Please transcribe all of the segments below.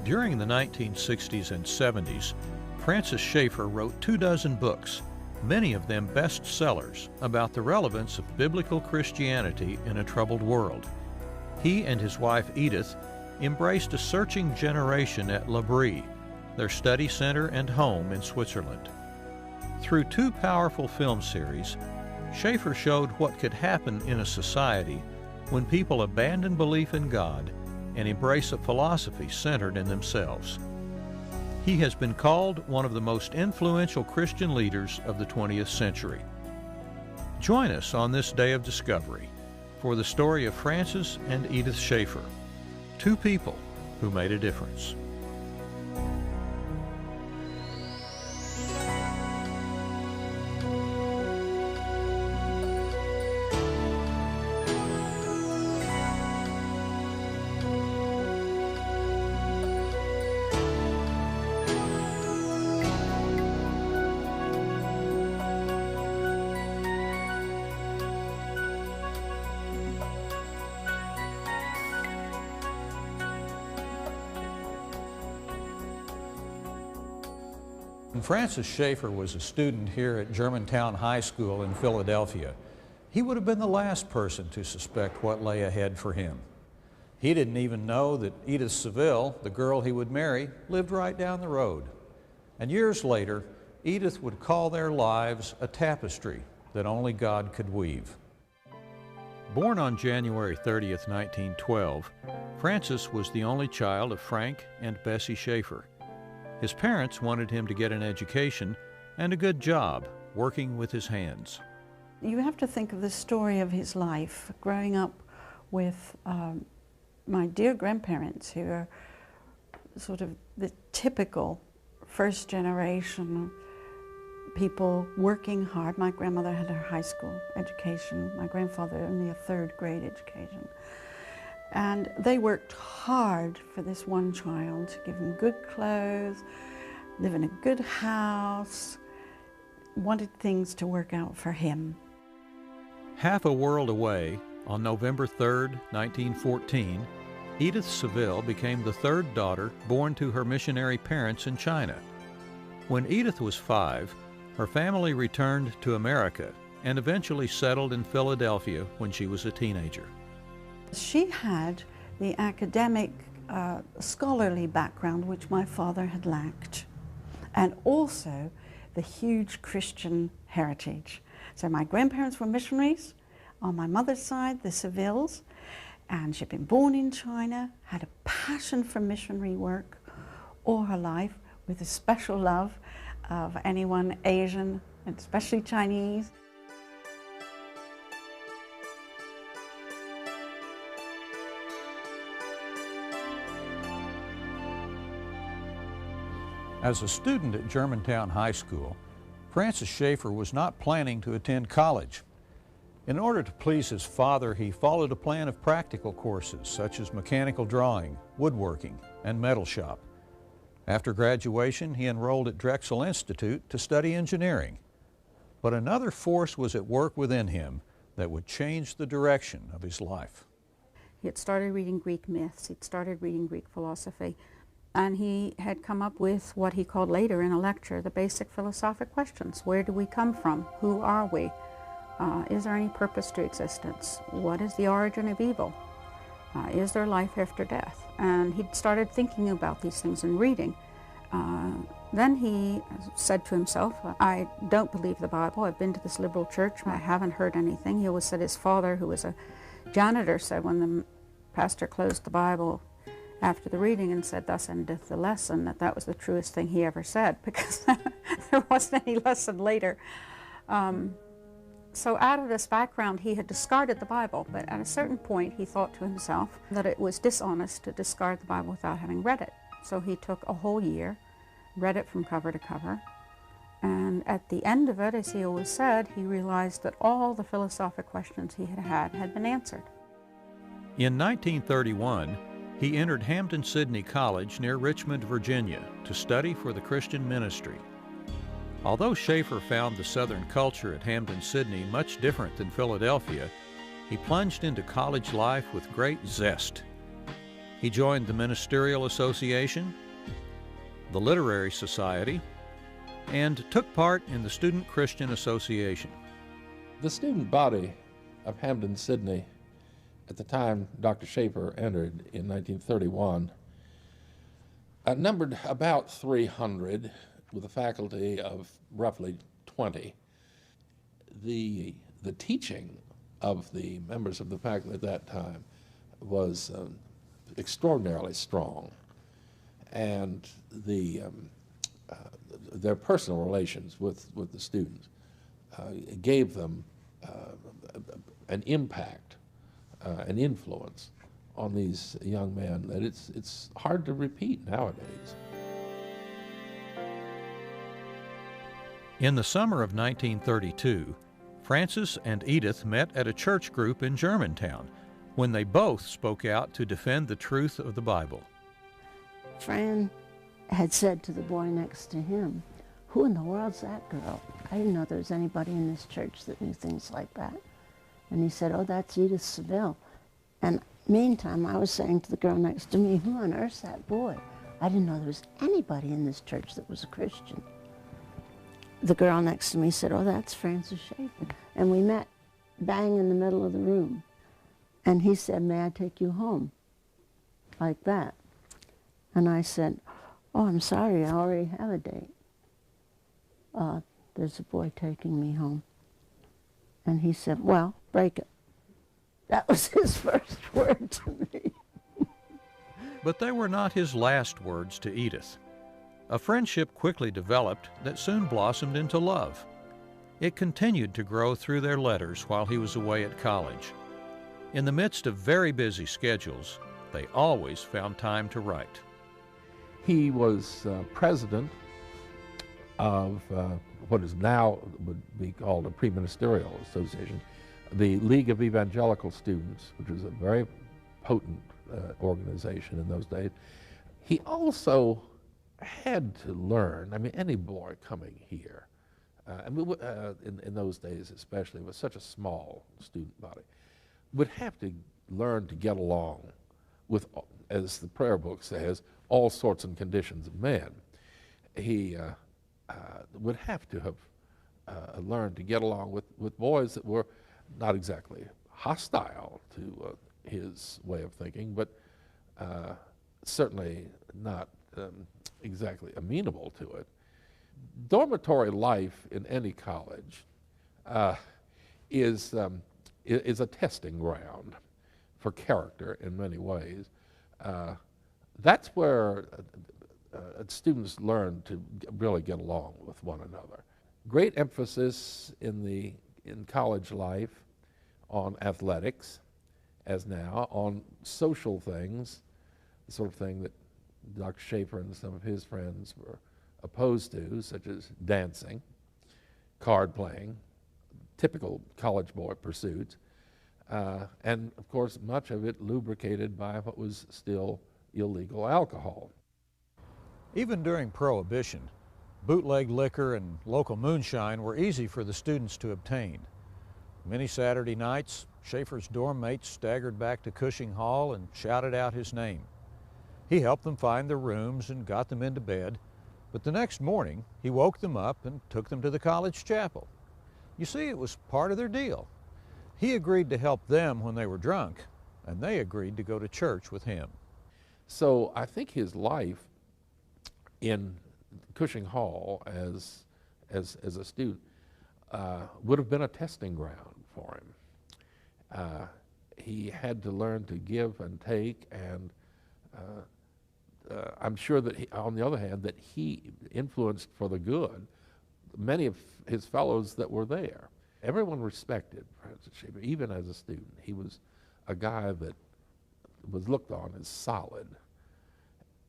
During the 1960s and 70s, Francis Schaeffer wrote 24 books, many of them bestsellers, about the relevance of biblical Christianity in a troubled world. He and his wife Edith embraced a searching generation at L'Abri, their study center and home in Switzerland. Through 2 powerful film series, Schaeffer showed what could happen in a society when people abandon belief in God and embrace a philosophy centered in themselves. He has been called one of the most influential Christian leaders of the 20th century. Join us on this day of discovery for the story of Francis and Edith Schaeffer, 2 people who made a difference. When Francis Schaeffer was a student here at Germantown High School in Philadelphia, he would have been the last person to suspect what lay ahead for him. He didn't even know that Edith Saville, the girl he would marry, lived right down the road. And years later, Edith would call their lives a tapestry that only God could weave. Born on January 30th, 1912, Francis was the only child of Frank and Bessie Schaeffer. His parents wanted him to get an education and a good job working with his hands. You have to think of the story of his life, growing up with my dear grandparents, who are sort of the typical first generation people working hard. My grandmother had her high school education, my grandfather only a 3rd grade education. And they worked hard for this one child to give him good clothes, live in a good house, wanted things to work out for him. Half a world away, on November 3rd, 1914, Edith Saville became the 3rd daughter born to her missionary parents in China. When Edith was 5, her family returned to America and eventually settled in Philadelphia when she was a teenager. She had the academic, scholarly background which my father had lacked, and also the huge Christian heritage. So my grandparents were missionaries on my mother's side, the Savilles, and she'd been born in China, had a passion for missionary work all her life, with a special love of anyone Asian, and especially Chinese. As a student at Germantown High School, Francis Schaeffer was not planning to attend college. In order to please his father, he followed a plan of practical courses such as mechanical drawing, woodworking, and metal shop. After graduation, he enrolled at Drexel Institute to study engineering. But another force was at work within him that would change the direction of his life. He had started reading Greek myths, he'd started reading Greek philosophy, and he had come up with what he called later in a lecture the basic philosophic questions. Where do we come from? Who are we? Is there any purpose to existence? What is the origin of evil? Is there life after death? And he'd started thinking about these things and reading. Then he said to himself, I don't believe the Bible. I've been to this liberal church. I haven't heard anything. He always said his father, who was a janitor, said when the pastor closed the Bible after the reading and said, "Thus endeth the lesson," that was the truest thing he ever said, because there wasn't any lesson later. So out of this background, he had discarded the Bible, but at a certain point he thought to himself that it was dishonest to discard the Bible without having read it. So he took a whole year, read it from cover to cover, and at the end of it, as he always said, he realized that all the philosophic questions he had been answered. In 1931, he entered Hampden-Sydney College near Richmond, Virginia, to study for the Christian ministry. Although Schaeffer found the Southern culture at Hampden-Sydney much different than Philadelphia, he plunged into college life with great zest. He joined the Ministerial Association, the Literary Society, and took part in the Student Christian Association. The student body of Hampden-Sydney, at the time Dr. Schaeffer entered in 1931, numbered about 300 with a faculty of roughly 20. The teaching of the members of the faculty at that time was extraordinarily strong, and their personal relations with the students gave them an impact, an influence on these young men that it's hard to repeat nowadays. In the summer of 1932, Francis and Edith met at a church group in Germantown when they both spoke out to defend the truth of the Bible. Fran had said to the boy next to him, "Who in the world's that girl? I didn't know there was anybody in this church that knew things like that." And he said, "Oh, that's Edith Saville." And meantime, I was saying to the girl next to me, "Who on earth's that boy? I didn't know there was anybody in this church that was a Christian." The girl next to me said, "Oh, that's Francis Schaeffer." And we met bang in the middle of the room. And he said, "May I take you home?" Like that. And I said, "Oh, I'm sorry, I already have a date. There's a boy taking me home." And he said, "Well, break it." That was his first word to me. But they were not his last words to Edith. A friendship quickly developed that soon blossomed into love. It continued to grow through their letters while he was away at college. In the midst of very busy schedules, they always found time to write. He was president of what is now would be called a pre-ministerial association, the League of Evangelical Students, which was a very potent organization in those days. He also had to learn, I mean, any boy coming here, in those days especially, with such a small student body, would have to learn to get along with, as the prayer book says, all sorts and conditions of men. He would have to have learned to get along with boys that were not exactly hostile to his way of thinking, but certainly not exactly amenable to it. Dormitory life in any college is a testing ground for character in many ways. That's where students learn to really get along with one another. Great emphasis in college life on athletics, as now, on social things, the sort of thing that Dr. Schaeffer and some of his friends were opposed to, such as dancing, card playing, typical college boy pursuits, and of course much of it lubricated by what was still illegal alcohol. Even during Prohibition, bootleg liquor and local moonshine were easy for the students to obtain. Many Saturday nights, Schaeffer's dorm mates staggered back to Cushing Hall and shouted out his name. He helped them find their rooms and got them into bed, but the next morning he woke them up and took them to the college chapel. You see, it was part of their deal. He agreed to help them when they were drunk, and they agreed to go to church with him. So I think his life in Cushing Hall as a student would have been a testing ground for him. He had to learn to give and take, and I'm sure that on the other hand, that he influenced for the good many of his fellows that were there. Everyone respected Francis Schaeffer, even as a student. He was a guy that was looked on as solid.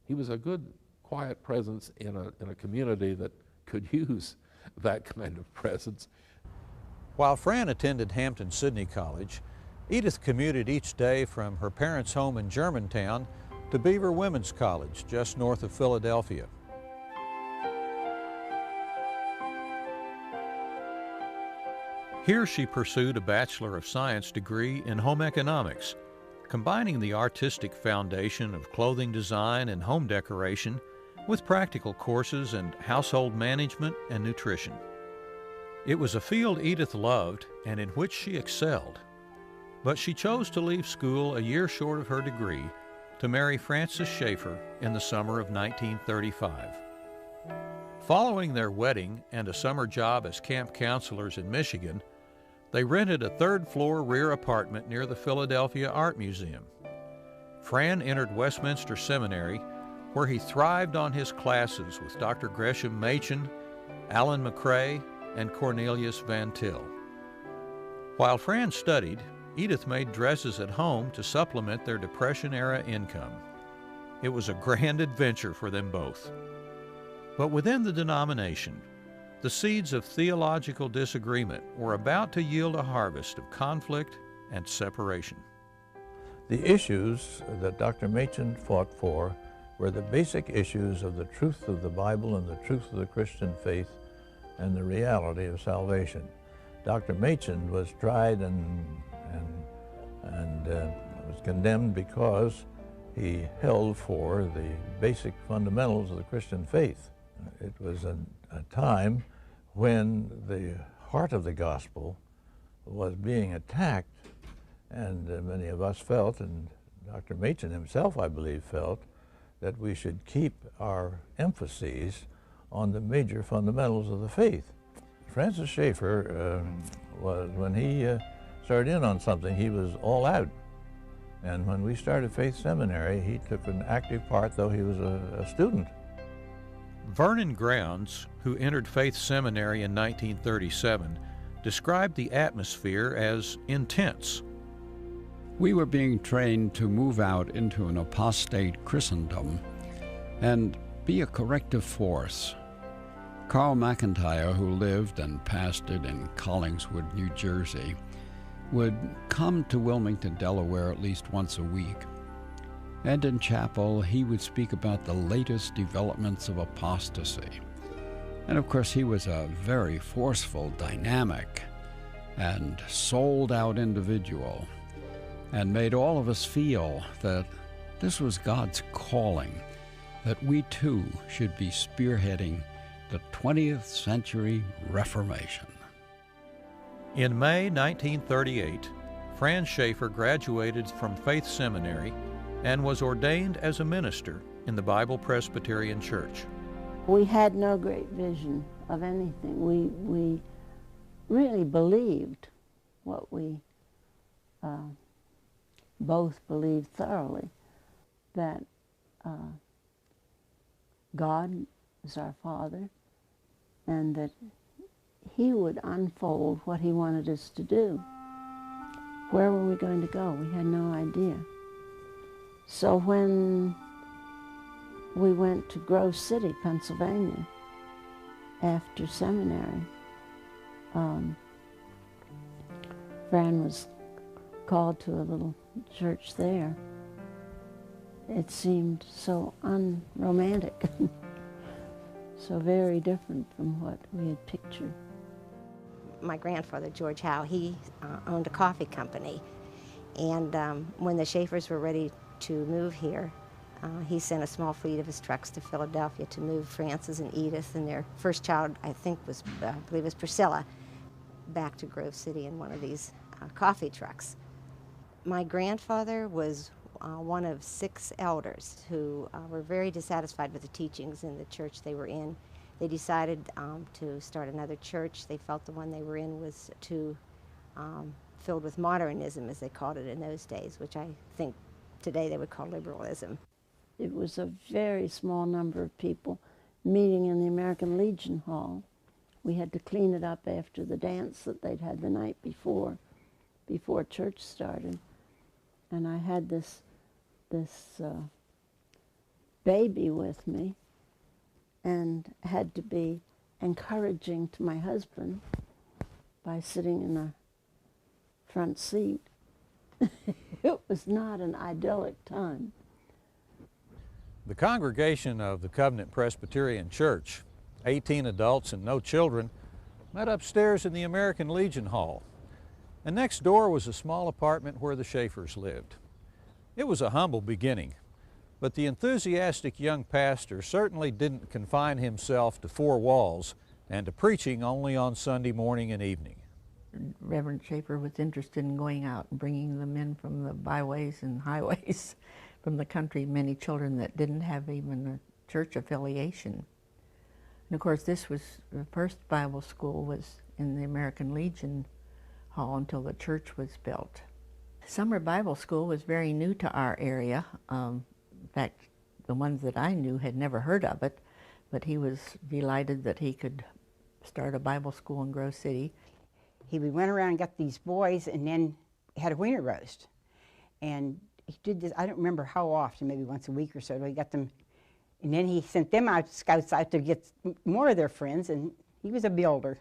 He was a good, quiet presence in a community that could use that kind of presence. While Fran attended Hampden-Sydney College, Edith commuted each day from her parents' home in Germantown to Beaver Women's College, just north of Philadelphia. Here she pursued a Bachelor of Science degree in home economics, combining the artistic foundation of clothing design and home decoration with practical courses in household management and nutrition. It was a field Edith loved and in which she excelled, but she chose to leave school a year short of her degree to marry Francis Schaeffer in the summer of 1935. Following their wedding and a summer job as camp counselors in Michigan, they rented a third-floor rear apartment near the Philadelphia Art Museum. Fran entered Westminster Seminary, where he thrived on his classes with Dr. Gresham Machen, Alan McCrae, and Cornelius Van Til. While Fran studied, Edith made dresses at home to supplement their Depression-era income. It was a grand adventure for them both. But within the denomination, the seeds of theological disagreement were about to yield a harvest of conflict and separation. The issues that Dr. Machen fought for were the basic issues of the truth of the Bible and the truth of the Christian faith and the reality of salvation. Dr. Machen was tried and was condemned because he held for the basic fundamentals of the Christian faith. It was a time when the heart of the gospel was being attacked, and many of us felt, and Dr. Machen himself, I believe, felt, that we should keep our emphases on the major fundamentals of the faith. Francis Schaeffer, when he started in on something, he was all out. And when we started Faith Seminary, he took an active part, though he was a student. Vernon Grounds, who entered Faith Seminary in 1937, described the atmosphere as intense. We were being trained to move out into an apostate Christendom and be a corrective force. Carl McIntyre, who lived and pastored in Collingswood, New Jersey, would come to Wilmington, Delaware at least once a week. And in chapel, he would speak about the latest developments of apostasy. And of course, he was a very forceful, dynamic, and sold-out individual, and made all of us feel that this was God's calling, that we too should be spearheading the 20th century Reformation. In May 1938, Fran Schaeffer graduated from Faith Seminary and was ordained as a minister in the Bible Presbyterian Church. We had no great vision of anything. We really believed what we both believed thoroughly, that God is our Father, and that He would unfold what He wanted us to do. Where were we going to go? We had no idea. So when we went to Grove City, Pennsylvania, after seminary, Fran was called to a little church there. It seemed so unromantic, so very different from what we had pictured. My grandfather, George Howe, he owned a coffee company, and when the Schaeffers were ready to move here, he sent a small fleet of his trucks to Philadelphia to move Frances and Edith and their first child, I believe was Priscilla, back to Grove City in one of these coffee trucks. My grandfather was one of 6 elders who were very dissatisfied with the teachings in the church they were in. They decided to start another church. They felt the one they were in was too filled with modernism, as they called it in those days, which I think today they would call liberalism. It was a very small number of people meeting in the American Legion Hall. We had to clean it up after the dance that they'd had the night before church started. And I had this baby with me, and had to be encouraging to my husband by sitting in the front seat. It was not an idyllic time. The congregation of the Covenant Presbyterian Church, 18 adults and no children, met upstairs in the American Legion Hall. And next door was a small apartment where the Schaeffers lived. It was a humble beginning, but the enthusiastic young pastor certainly didn't confine himself to four walls and to preaching only on Sunday morning and evening. Reverend Schaefer was interested in going out and bringing them in from the byways and highways from the country, many children that didn't have even a church affiliation. And of course, this was the first Bible school was in the American Legion Hall until the church was built. Summer Bible School was very new to our area. In fact, the ones that I knew had never heard of it, but he was delighted that he could start a Bible school in Grove City. He would run around and got these boys and then had a winter roast. And he did this, I don't remember how often, maybe once a week or so, he got them, and then he sent them out, scouts out to get more of their friends, and he was a builder.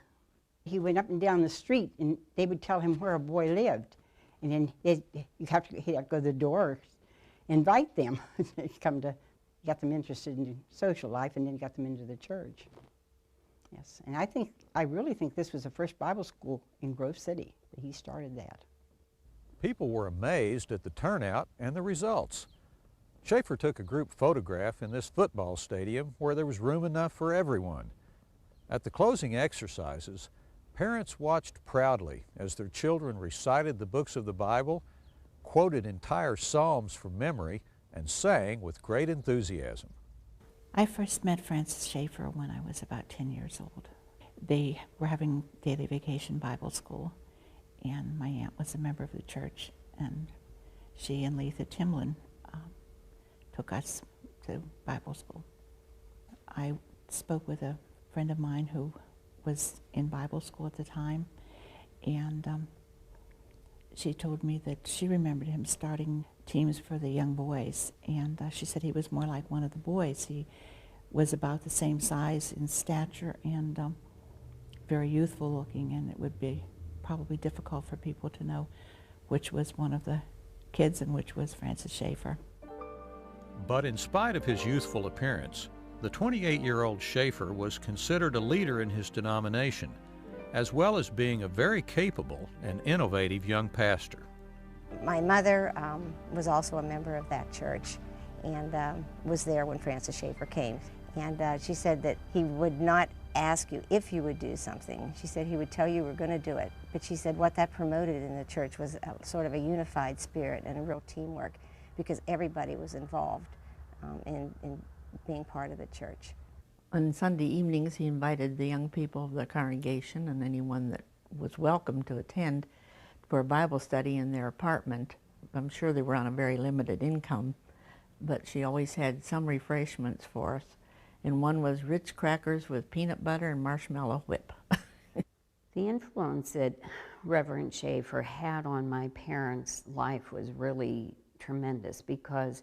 He went up and down the street and they would tell him where a boy lived. And then he'd have to go to the door, invite them, come to, got them interested in social life, and then got them into the church. Yes, and I really think this was the first Bible school in Grove City, that he started that. People were amazed at the turnout and the results. Schaefer took a group photograph in this football stadium where there was room enough for everyone. At the closing exercises, parents watched proudly as their children recited the books of the Bible, quoted entire psalms from memory, and sang with great enthusiasm. I first met Francis Schaefer when I was about 10 years old. They were having daily vacation Bible school, and my aunt was a member of the church, and she and Letha Timlin took us to Bible school. I spoke with a friend of mine who was in Bible school at the time, and she told me that she remembered him starting teams for the young boys, and she said he was more like one of the boys. He was about the same size in stature and very youthful looking, and it would be probably difficult for people to know which was one of the kids and which was Francis Schaefer. But in spite of his youthful appearance, the 28-year-old Schaefer was considered a leader in his denomination, as well as being a very capable and innovative young pastor. My mother was also a member of that church and was there when Francis Schaefer came. And she said that he would not ask you if you would do something. She said he would tell you we're going to do it. But she said what that promoted in the church was sort of a unified spirit and a real teamwork, because everybody was involved in being part of the church. On Sunday evenings, he invited the young people of the congregation and anyone that was welcome to attend for a Bible study in their apartment. I'm sure they were on a very limited income, but she always had some refreshments for us. And one was Ritz crackers with peanut butter and marshmallow whip. The influence that Reverend Schaefer had on my parents' life was really tremendous, because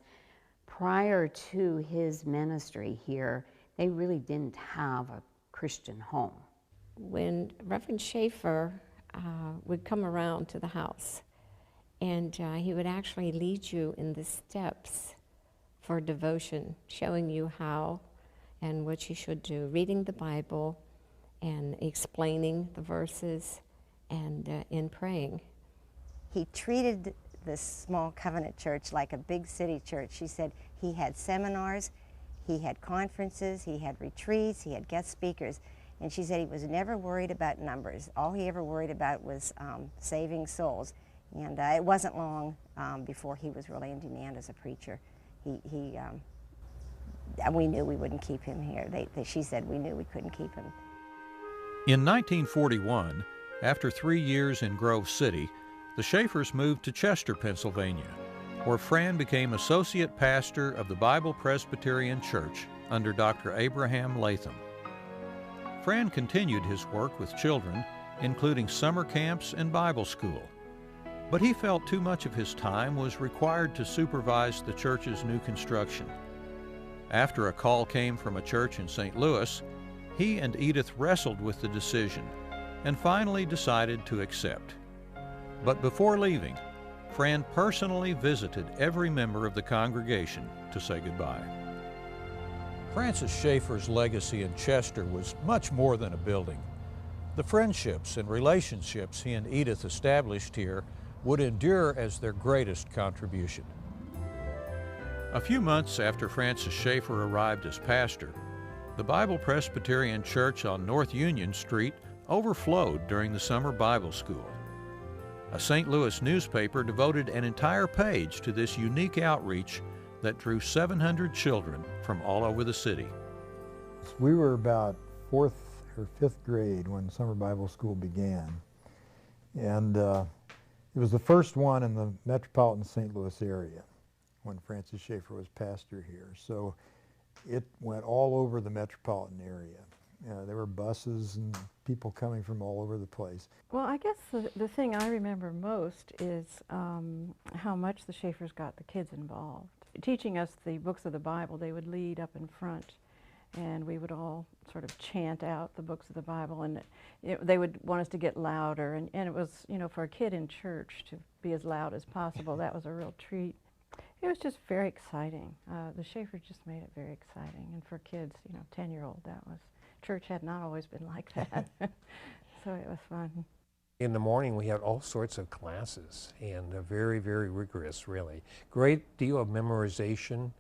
prior to his ministry here, they really didn't have a Christian home. When Reverend Schaefer would come around to the house, and he would actually lead you in the steps for devotion, showing you how and what you should do, reading the Bible and explaining the verses and in praying. He treated this small covenant church like a big city church. She said he had seminars, he had conferences, he had retreats, he had guest speakers, and she said he was never worried about numbers. All he ever worried about was saving souls. And it wasn't long before he was really in demand as a preacher. We knew we wouldn't keep him here. She said we knew we couldn't keep him. In 1941, after 3 years in Grove City, the Schaefers moved to Chester, Pennsylvania, where Fran became associate pastor of the Bible Presbyterian Church under Dr. Abraham Latham. Fran continued his work with children, including summer camps and Bible school. But he felt too much of his time was required to supervise the church's new construction. After a call came from a church in St. Louis, he and Edith wrestled with the decision and finally decided to accept. But before leaving, Fran personally visited every member of the congregation to say goodbye. Francis Schaefer's legacy in Chester was much more than a building. The friendships and relationships he and Edith established here would endure as their greatest contribution. A few months after Francis Schaeffer arrived as pastor, the Bible Presbyterian Church on North Union Street overflowed during the summer Bible school. A St. Louis newspaper devoted an entire page to this unique outreach that drew 700 children from all over the city. We were about 4th or 5th grade when summer Bible school began, and it was the first one in the metropolitan St. Louis area when Francis Schaeffer was pastor here. So it went all over the metropolitan area. There were buses and people coming from all over the place. Well, I guess the thing I remember most is how much the Schaeffers got the kids involved. Teaching us the books of the Bible, they would lead up in front, and we would all sort of chant out the books of the Bible, and they would want us to get louder, and it was, you know, for a kid in church to be as loud as possible, that was a real treat. It was just very exciting. The Schaeffers just made it very exciting, and for kids, you know, 10-year-old, that was, church had not always been like that, so it was fun. In the morning, we had all sorts of classes, and very, very rigorous, really. Great deal of memorization,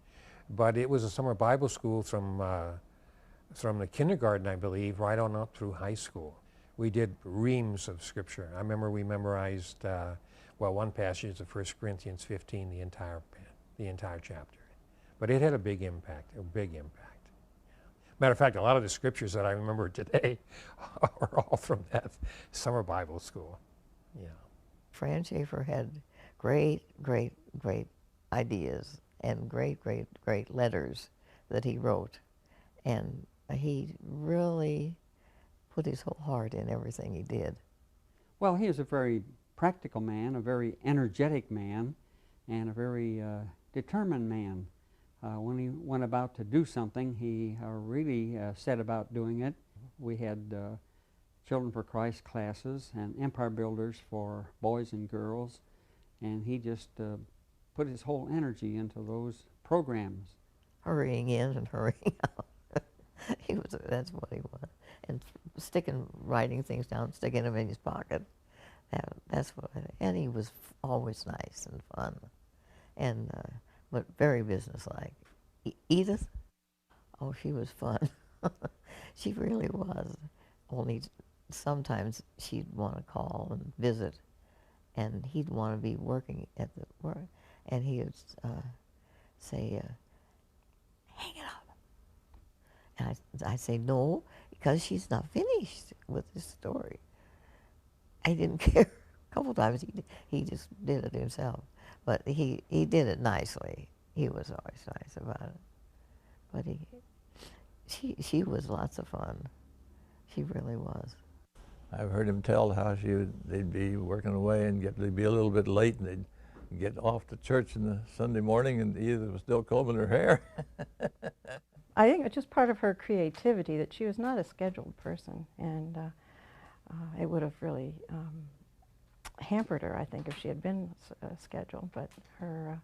but it was a summer Bible school from the kindergarten, I believe, right on up through high school. We did reams of scripture. I remember we memorized, well, one passage of 1 Corinthians 15, the entire chapter. But it had a big impact, Matter of fact, a lot of the scriptures that I remember today are all from that summer Bible school. Yeah. Fran Schaeffer had great ideas and great letters that he wrote. And he really put his whole heart in everything he did. Well, he was a very practical man, a very energetic man, and a very determined man. When he went about to do something, he really set about doing it. We had Children for Christ classes and Empire Builders for boys and girls, and he just put his whole energy into those programs. Hurrying in and hurrying out. That's what he was. And writing things down, sticking them in his pocket. And he was always nice and fun, and but very businesslike. Edith, oh, she was fun. She really was. Only sometimes she'd want to call and visit, and he'd want to be working at the work, and he would say, hang it up. And I say, no, because she's not finished with this story. I didn't care. A couple times he just did it himself. But he did it nicely. He was always nice about it. But she was lots of fun. She really was. I've heard him tell how they'd be working away and they'd be a little bit late, and they'd get off to church in the Sunday morning, and Edith was still combing her hair. I think it's just part of her creativity that she was not a scheduled person, and it would have really hampered her, I think, if she had been scheduled, but her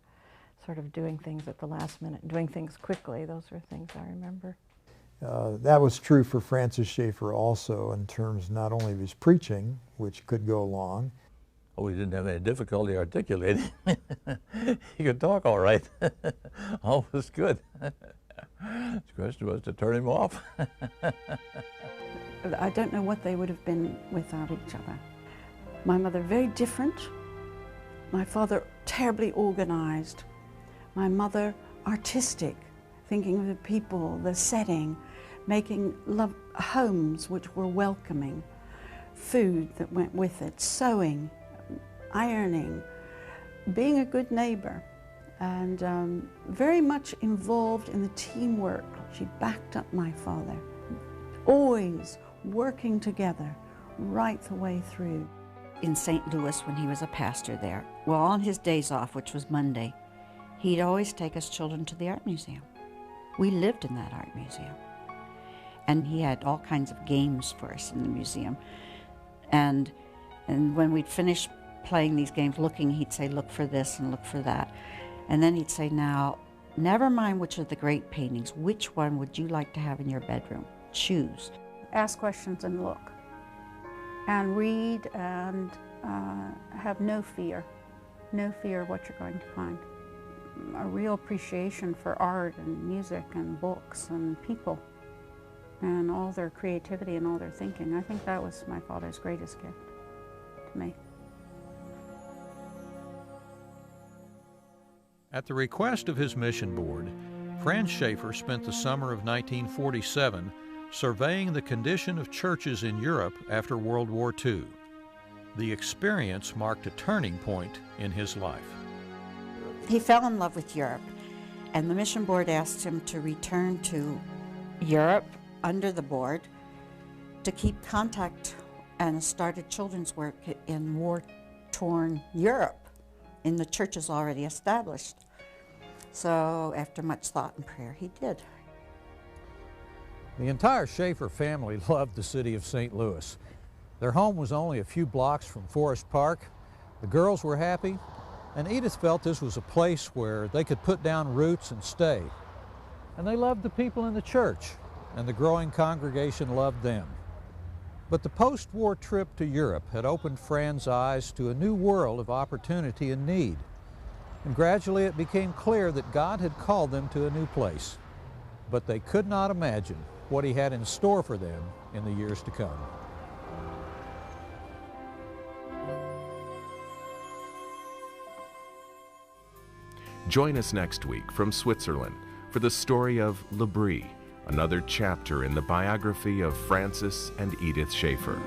sort of doing things at the last minute, doing things quickly, those were things I remember. That was true for Francis Schaeffer also in terms not only of his preaching, which could go long. Oh, he didn't have any difficulty articulating. He could talk all right. All was good. The question was to turn him off. I don't know what they would have been without each other. My mother, very different. My father, terribly organized. My mother, artistic, thinking of the people, the setting, making homes which were welcoming, food that went with it, sewing, ironing, being a good neighbor, and very much involved in the teamwork. She backed up my father, always working together right the way through. In St. Louis, when he was a pastor there, well, on his days off, which was Monday, he'd always take us children to the art museum. We lived in that art museum. And he had all kinds of games for us in the museum. And when we'd finish playing these games, he'd say, look for this and look for that. And then he'd say, now, never mind which of the great paintings, which one would you like to have in your bedroom? Choose. Ask questions and look. And read and have no fear of what you're going to find. a real appreciation for art and music and books and people and all their creativity and all their thinking. I think that was my father's greatest gift to me. At the request of his mission board, Franz Schaeffer spent the summer of 1947 surveying the condition of churches in Europe after World War II. The experience marked a turning point in his life. He fell in love with Europe, and the mission board asked him to return to Europe under the board to keep contact, and started children's work in war-torn Europe in the churches already established. So after much thought and prayer, he did. The entire Schaeffer family loved the city of St. Louis. Their home was only a few blocks from Forest Park. The girls were happy, and Edith felt this was a place where they could put down roots and stay. And they loved the people in the church, and the growing congregation loved them. But the post-war trip to Europe had opened Fran's eyes to a new world of opportunity and need. And gradually it became clear that God had called them to a new place. But they could not imagine what He had in store for them in the years to come. Join us next week from Switzerland for the story of L'Abri, another chapter in the biography of Francis and Edith Schaeffer.